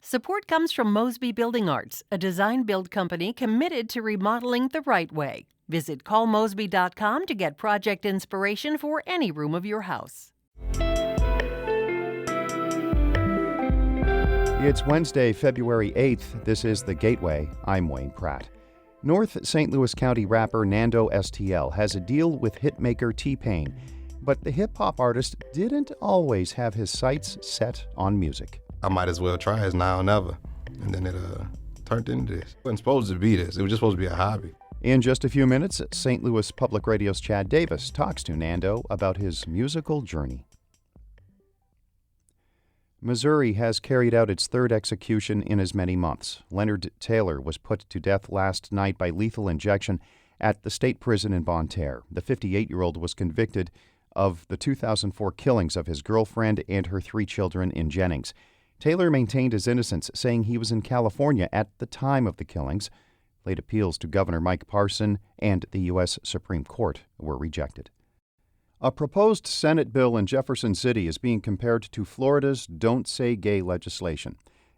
Support comes from Mosby Building Arts, a design-build company committed to remodeling the right way. Visit callmosby.com to get project inspiration for any room of your house. It's Wednesday, February 8th. This is The Gateway. I'm Wayne Pratt. North St. Louis County rapper NandoSTL has a deal with hitmaker T-Pain, but the hip-hop artist didn't always have his sights set on music. I might as well try it now or never. And then it turned into this. It wasn't supposed to be this. It was just supposed to be a hobby. In just a few minutes, St. Louis Public Radio's Chad Davis talks to Nando about his musical journey. Missouri has carried out its third execution in as many months. Leonard Taylor was put to death last night by lethal injection at the state prison in Bonne Terre. The 58-year-old was convicted of the 2004 killings of his girlfriend and her 3 children in Jennings. Taylor maintained his innocence, saying he was in California at the time of the killings. Late appeals to Governor Mike Parson and the U.S. Supreme Court were rejected. A proposed Senate bill in Jefferson City is being compared to Florida's Don't Say Gay legislation.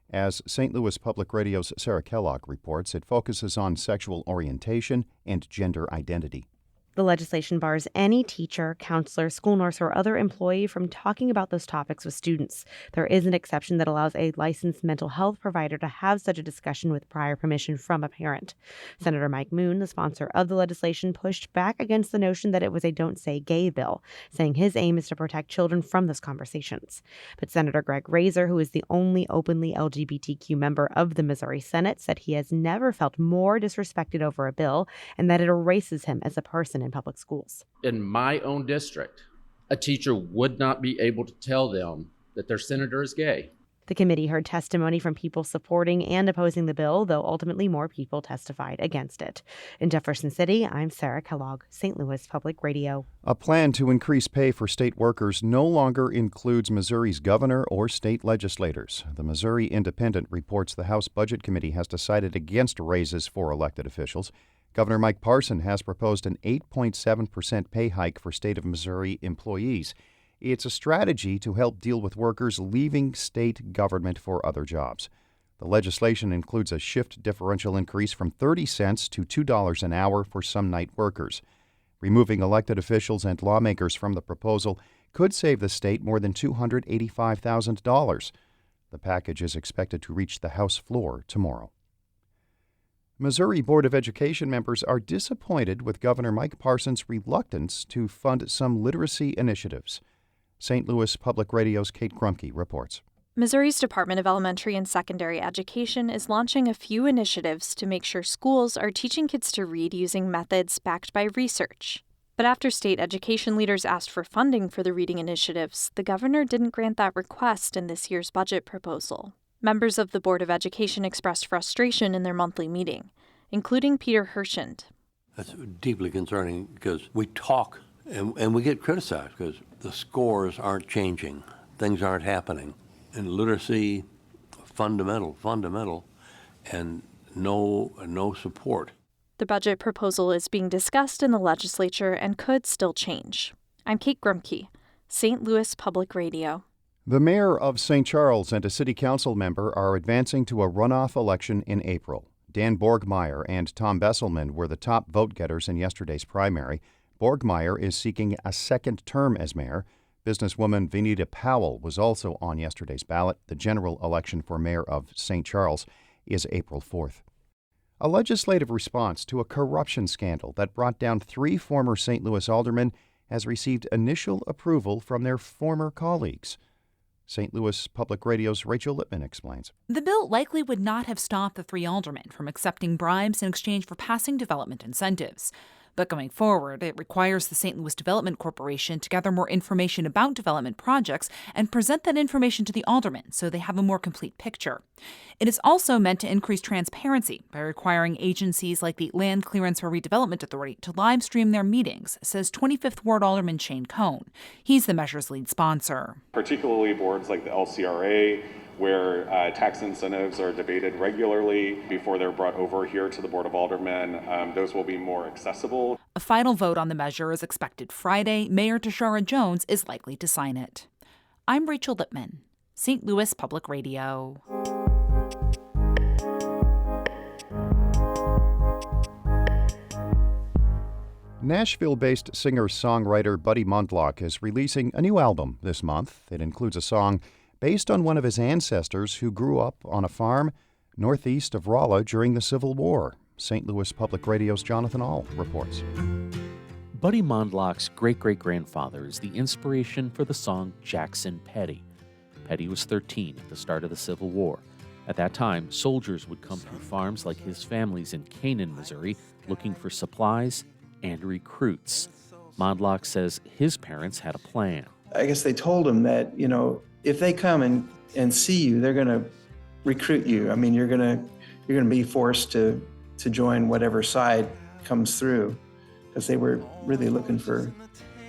As St. Louis Public Radio's Sarah Kellogg reports, it focuses on sexual orientation and gender identity. The legislation bars any teacher, counselor, school nurse, or other employee from talking about those topics with students. There is an exception that allows a licensed mental health provider to have such a discussion with prior permission from a parent. Senator Mike Moon, the sponsor of the legislation, pushed back against the notion that it was a Don't Say Gay bill, saying his aim is to protect children from those conversations. But Senator Greg Razor, who is the only openly LGBTQ member of the Missouri Senate, said he has never felt more disrespected over a bill and that it erases him as a person in public schools. In my own district, a teacher would not be able to tell them that their senator is gay. The committee heard testimony from people supporting and opposing the bill, though ultimately more people testified against it. In Jefferson City, I'm Sarah Kellogg, St. Louis Public Radio. A plan to increase pay for state workers no longer includes Missouri's governor or state legislators. The Missouri Independent reports the House Budget Committee has decided against raises for elected officials. Governor Mike Parson has proposed an 8.7% pay hike for state of Missouri employees. It's a strategy to help deal with workers leaving state government for other jobs. The legislation includes a shift differential increase from 30 cents to $2 an hour for some night workers. Removing elected officials and lawmakers from the proposal could save the state more than $285,000. The package is expected to reach the House floor tomorrow. Missouri Board of Education members are disappointed with Governor Mike Parson's reluctance to fund some literacy initiatives. St. Louis Public Radio's Kate Grumke reports. Missouri's Department of Elementary and Secondary Education is launching a few initiatives to make sure schools are teaching kids to read using methods backed by research. But after state education leaders asked for funding for the reading initiatives, the governor didn't grant that request in this year's budget proposal. Members of the Board of Education expressed frustration in their monthly meeting, including Peter Hershend. That's deeply concerning because we talk and we get criticized because the scores aren't changing. Things aren't happening. And literacy, fundamental, and no support. The budget proposal is being discussed in the legislature and could still change. I'm Kate Grumke, St. Louis Public Radio. The mayor of St. Charles and a city council member are advancing to a runoff election in April. Dan Borgmeyer and Tom Besselman were the top vote-getters in yesterday's primary. Borgmeyer is seeking a second term as mayor. Businesswoman Venita Powell was also on yesterday's ballot. The general election for mayor of St. Charles is April 4th. A legislative response to a corruption scandal that brought down 3 former St. Louis aldermen has received initial approval from their former colleagues. St. Louis Public Radio's Rachel Lippman explains. The bill likely would not have stopped the 3 aldermen from accepting bribes in exchange for passing development incentives. But going forward, it requires the St. Louis Development Corporation to gather more information about development projects and present that information to the aldermen so they have a more complete picture. It is also meant to increase transparency by requiring agencies like the Land Clearance or Redevelopment Authority to live stream their meetings, says 25th Ward Alderman Shane Cohn. He's the measure's lead sponsor. Particularly boards like the LCRA, where tax incentives are debated regularly before they're brought over here to the Board of Aldermen. Those will be more accessible. A final vote on the measure is expected Friday. Mayor Tashara Jones is likely to sign it. I'm Rachel Lippman, St. Louis Public Radio. Nashville-based singer-songwriter Buddy Mondlock is releasing a new album this month. It includes a song based on one of his ancestors who grew up on a farm northeast of Rolla during the Civil War. St. Louis Public Radio's Jonathan Ahl reports. Buddy Mondlock's great-great-grandfather is the inspiration for the song Jackson Petty. Petty was 13 at the start of the Civil War. At that time, soldiers would come through farms like his family's in Canaan, Missouri, looking for supplies and recruits. Mondlock says his parents had a plan. I guess they told him that, if they come and see you, they're going to recruit you. I mean, you're going to be forced to join whatever side comes through, because they were really looking for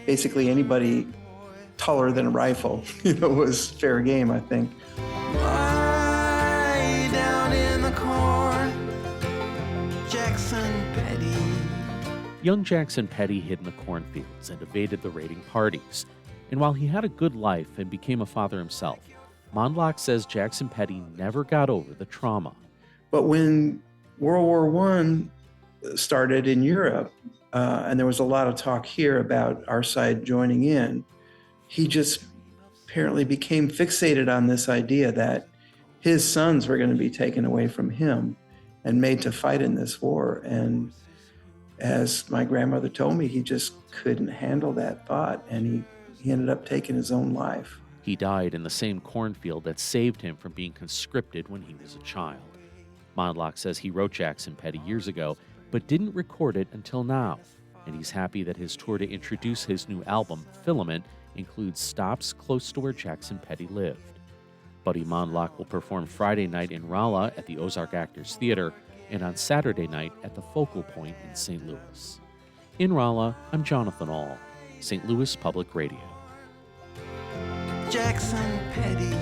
basically anybody taller than a rifle, was fair game, I think. Way down in the corn, Jackson Petty. Young Jackson Petty hid in the cornfields and evaded the raiding parties. And while he had a good life and became a father himself, Mondlock says Jackson Petty never got over the trauma. But when World War I started in Europe, and there was a lot of talk here about our side joining in, he just apparently became fixated on this idea that his sons were going to be taken away from him and made to fight in this war. And as my grandmother told me, he just couldn't handle that thought, and he ended up taking his own life. He died in the same cornfield that saved him from being conscripted when he was a child. Mondlock says he wrote Jackson Petty years ago, but didn't record it until now. And he's happy that his tour to introduce his new album, Filament, includes stops close to where Jackson Petty lived. Buddy Mondlock will perform Friday night in Rolla at the Ozark Actors Theater and on Saturday night at the Focal Point in St. Louis. In Rolla, I'm Jonathan Ahl, St. Louis Public Radio. Jackson Petty.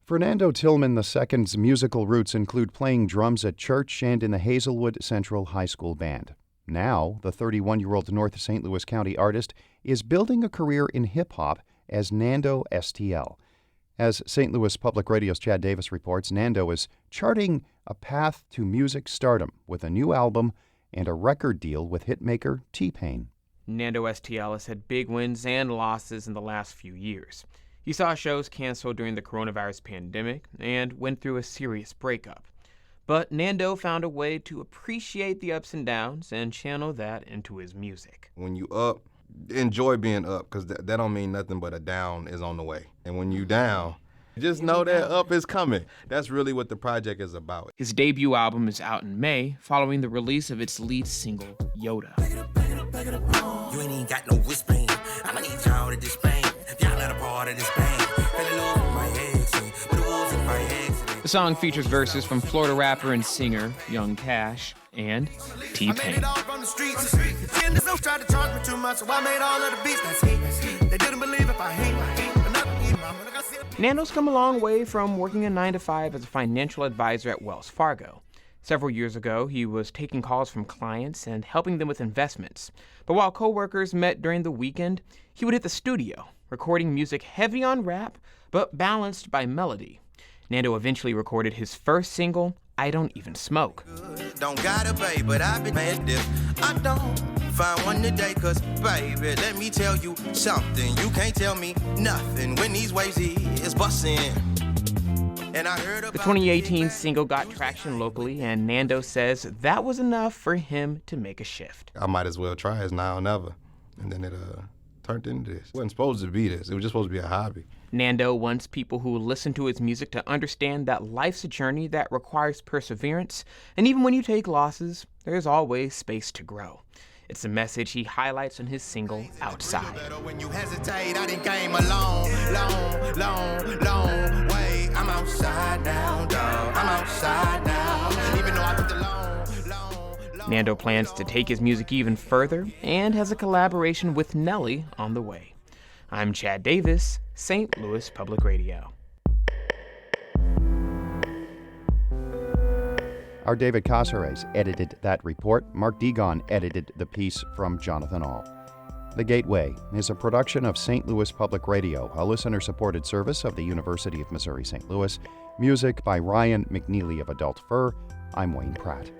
Fernando Tillman II's musical roots include playing drums at church and in the Hazelwood Central High School band. Now, the 31-year-old North St. Louis County artist is building a career in hip-hop as NandoSTL. As St. Louis Public Radio's Chad Davis reports, Nando is charting a path to music stardom with a new album and a record deal with hitmaker T-Pain. NandoSTL has had big wins and losses in the last few years. He saw shows canceled during the coronavirus pandemic and went through a serious breakup. But Nando found a way to appreciate the ups and downs and channel that into his music. When you up, enjoy being up, because that don't mean nothing but a down is on the way. And when you down, just know that up is coming. That's really what the project is about. His debut album is out in May, following the release of its lead single, Yoda. You ain't even got no whispering. I'ma need y'all to disband. Y'all not a part of this band. Fell in love with my ex, but it wasn't my accident. The song features verses from Florida rapper and singer Young Cash and T-Pain. Nando's come a long way from working a 9-to-5 as a financial advisor at Wells Fargo. Several years ago, he was taking calls from clients and helping them with investments. But while coworkers met during the weekend, he would hit the studio, recording music heavy on rap, but balanced by melody. Nando eventually recorded his first single, I Don't Even Smoke. Don't gotta pay, but I've been mad if I don't find one today, cause baby, let me tell you something. You can't tell me nothing when these waves is busting. And I heard about the 2018 single got traction locally, and Nando says that was enough for him to make a shift. I might as well try it now or never. And then it turned into this. It wasn't supposed to be this. It was just supposed to be a hobby. Nando wants people who listen to his music to understand that life's a journey that requires perseverance, and even when you take losses, there's always space to grow. It's a message he highlights in his single, Outside. When you hesitate, I done came a long way. I'm outside now, dog. I'm outside now. Even though I took the long. Nando plans to take his music even further and has a collaboration with Nelly on the way. I'm Chad Davis, St. Louis Public Radio. Our David Casares edited that report. Mark Degon edited the piece from Jonathan Ahl. The Gateway is a production of St. Louis Public Radio, a listener-supported service of the University of Missouri St. Louis. Music by Ryan McNeely of Adult Fur. I'm Wayne Pratt.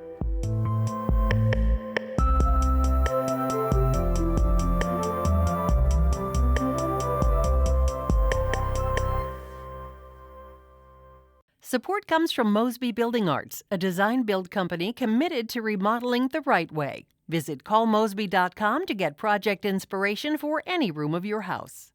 Support comes from Mosby Building Arts, a design-build company committed to remodeling the right way. Visit callmosby.com to get project inspiration for any room of your house.